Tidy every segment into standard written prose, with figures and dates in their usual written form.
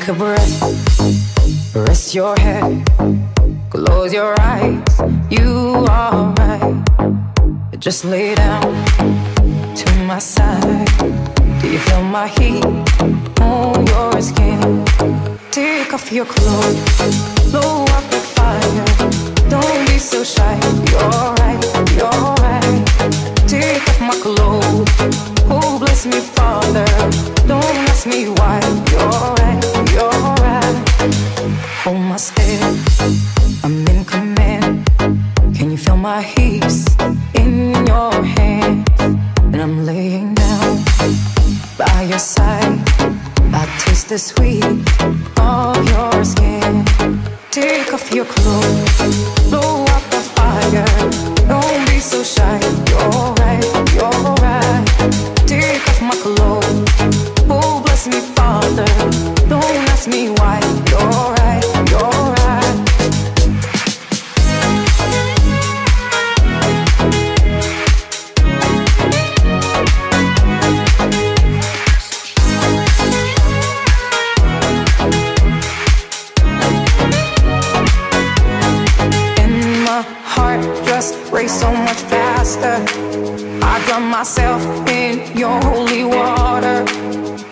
Take a breath, rest your head, close your eyes, you are right. Just lay down to my side. Do you feel my heat on your skin? Take off your clothes, blow up the fire. Don't be so shy, you're right, you're right. Take off my clothes, oh bless me Father. Don't ask me why, you're right, you're right. Hold my step, I'm in command. Can you feel my heat in your hands? And I'm laying down by your side. I taste the sweet of your skin. Take off your clothes, blow up the fire. Don't be so shy, you're right, you're right. Take off my clothes, oh bless me Father. Don't ask me why, you're right, you're right. Race so much faster. I drown myself in your holy water,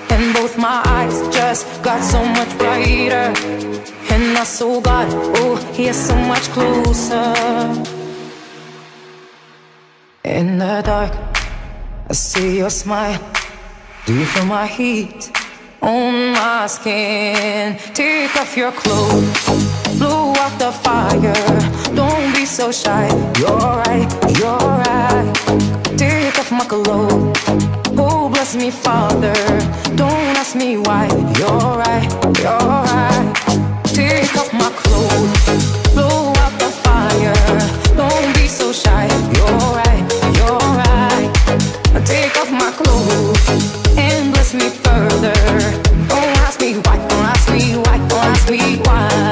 and both my eyes just got so much brighter. And I saw God, oh, He is so much closer. In the dark, I see your smile. Do you feel my heat on my skin? Take off your clothes, blow out the fire. Don't be so shy, you're right, you're right. Take off my clothes, oh bless me Father. Don't ask me why, you're right, you're right. Take off my clothes, blow out the fire. Don't be so shy, you're right, you're right. Take off my clothes and bless me further. Don't ask me why, don't ask me why, don't ask me why.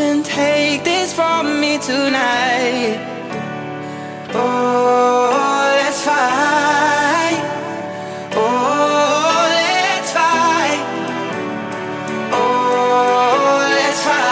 and take this from me tonight. Oh, let's fight. Oh, let's fight. Oh, let's fight.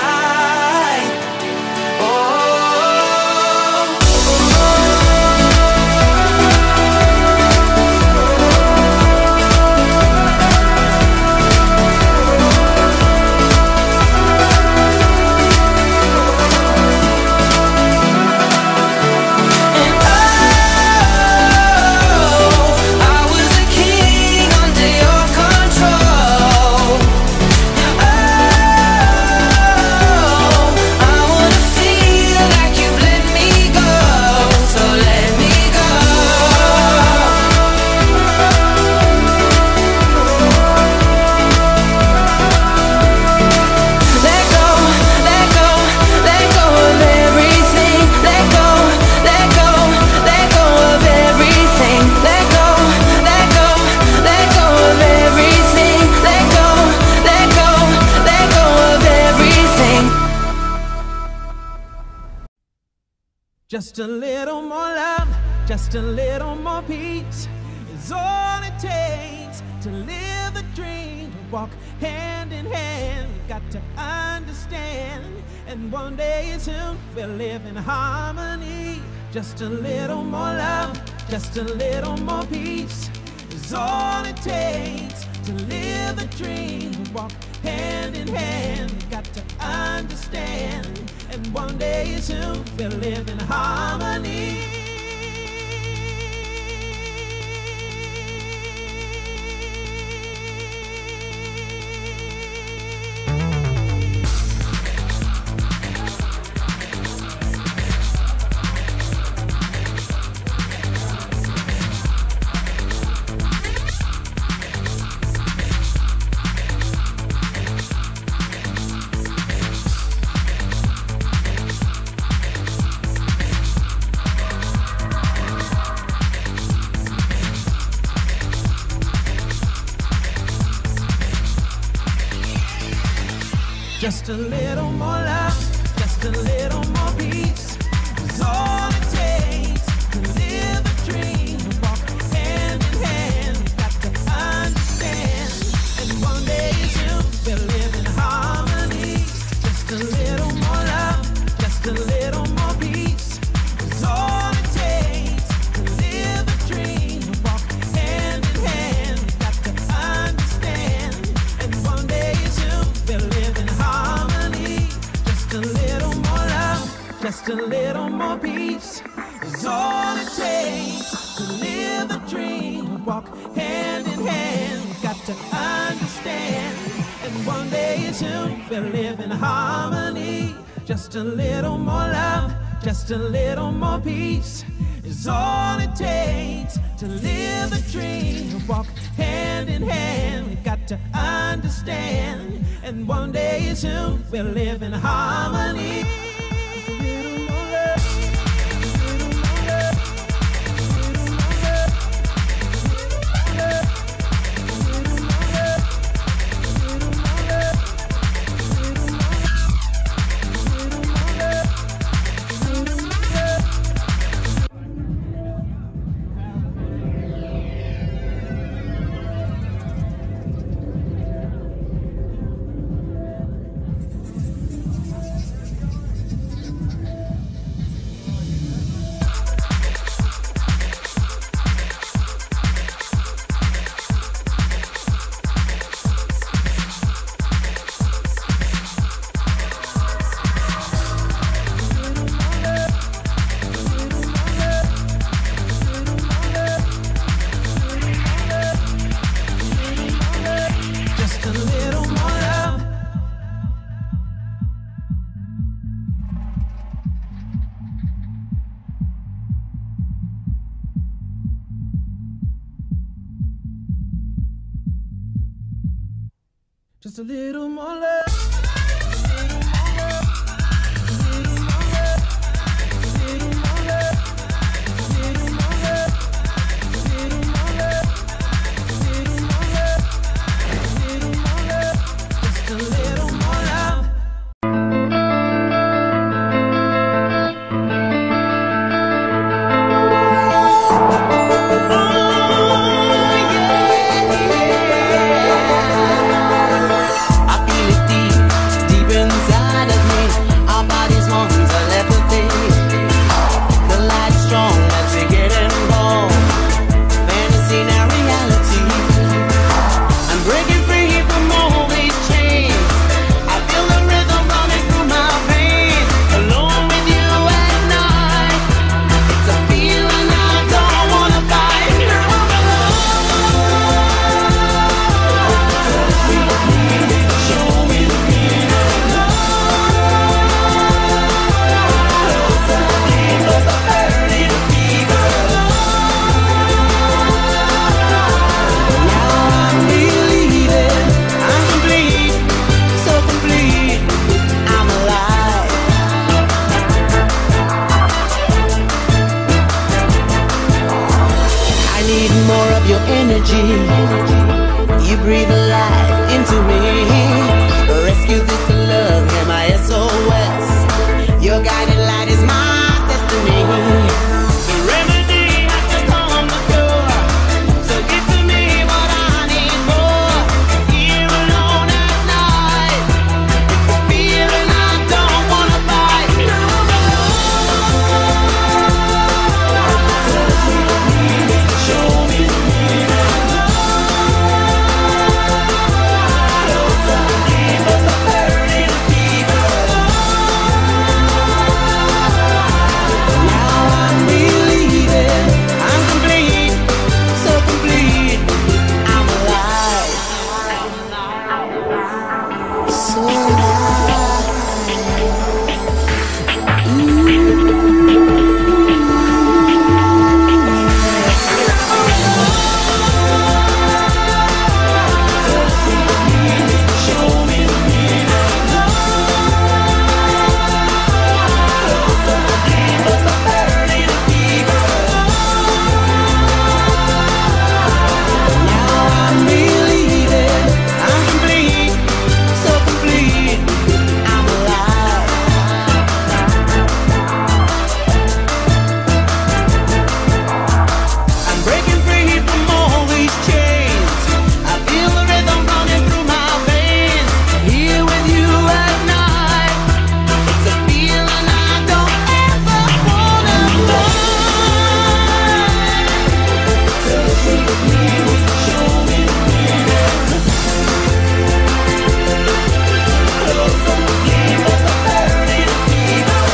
Just a little more love, just a little more peace is all it takes to live the dream, to walk hand in hand. We got to understand, and one day soon we'll live in harmony. Just a little more love, just a little more peace is all it takes to live the dream, to walk hand in hand. We got to understand, and one day soon we'll live in harmony. Just a little more love, just a little more peace is all it takes to live a dream, to walk hand in hand. We got to understand, and one day soon we'll live in harmony. Just a little more love, just a little more peace is all it takes to live a dream, to walk hand in hand. We got to understand, and one day soon we'll live in harmony. Just a little more love, just a little more peace is all it takes to live a dream, to walk hand in hand. We got to understand, and one day soon we'll live in harmony. Just a little more love, just a little more peace is all it takes to live a dream, to walk hand in hand. We got to understand, and one day soon we'll live in harmony. Just a little more love. energy. You breathe life into me. Rescue this love, you're my SOS. Your guiding light is my destiny. The remedy has to come the cure. So give to me what I need more. Here alone at night, it's a feeling I don't wanna fight no more. Show me the meaning. Closer, deeper, the burning fever. Now I'm believing I'm complete, so complete. I'm alive, so alive. Show me the meaning. Closer, deeper, the burning fever. Now I'm believing I'm complete, so complete. I'm alive. I'm breaking free from all these chains. I feel the rhythm running through my veins. Here with you at night, it's a feeling I don't ever wanna find. Touch me, show me the meaning. Closer, deeper, the burning fever.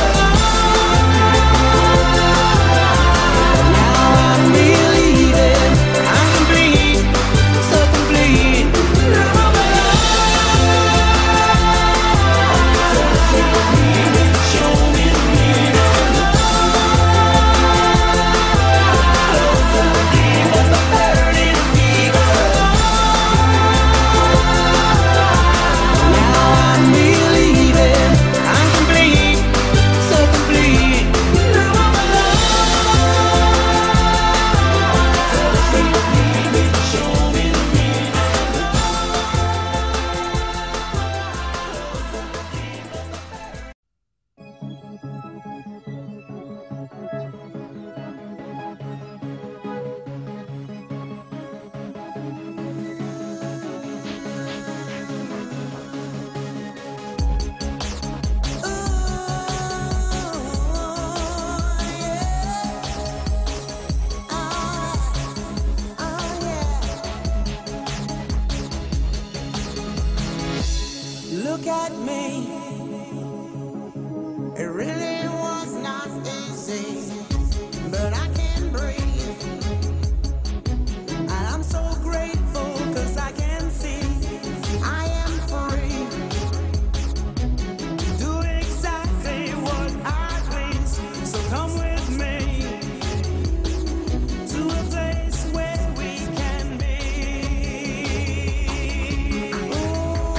Now I'm believing I'm complete, so complete. I'm alive. Touch me, show me the meaning. Closer, deeper, the burning fever. Now I'm believing I'm complete, so complete. I'm alive. Touch me, show me the meaning. Look at me. It really was not easy, but I can breathe. And I'm so grateful 'cause I can see I am free. Do exactly what I please. So come with me to a place where we can be. Ooh.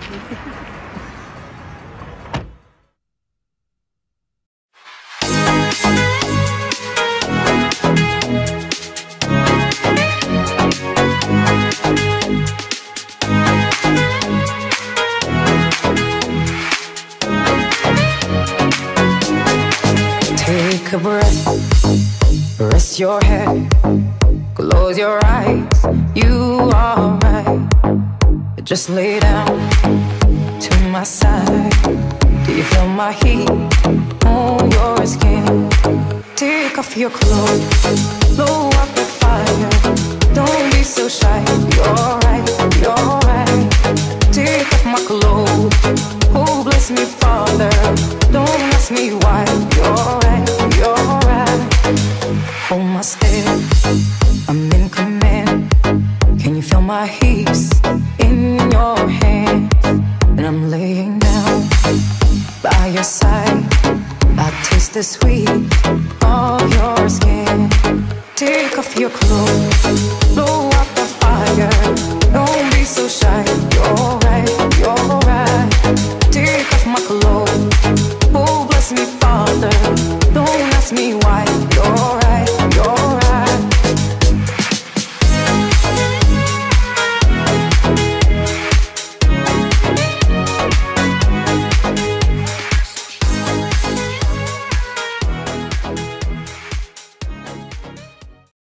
Take a breath, rest your head, close your eyes, you are right. Just lay down to my side. Do you feel my heat on your skin? Take off your clothes, blow up the fire. Don't be so shy, you're right, you're right. Take off my clothes, oh bless me Father. Don't ask me why, you're right, you're right. Hold my step, I'm in command. Can you feel my heat in your hands? And I'm laying down by your side. I taste the sweet of your skin. Take off your clothes, blow up the fire. Don't be so shy, you're right, you're right. Take off my clothes, oh bless me Father. Don't ask me why, you're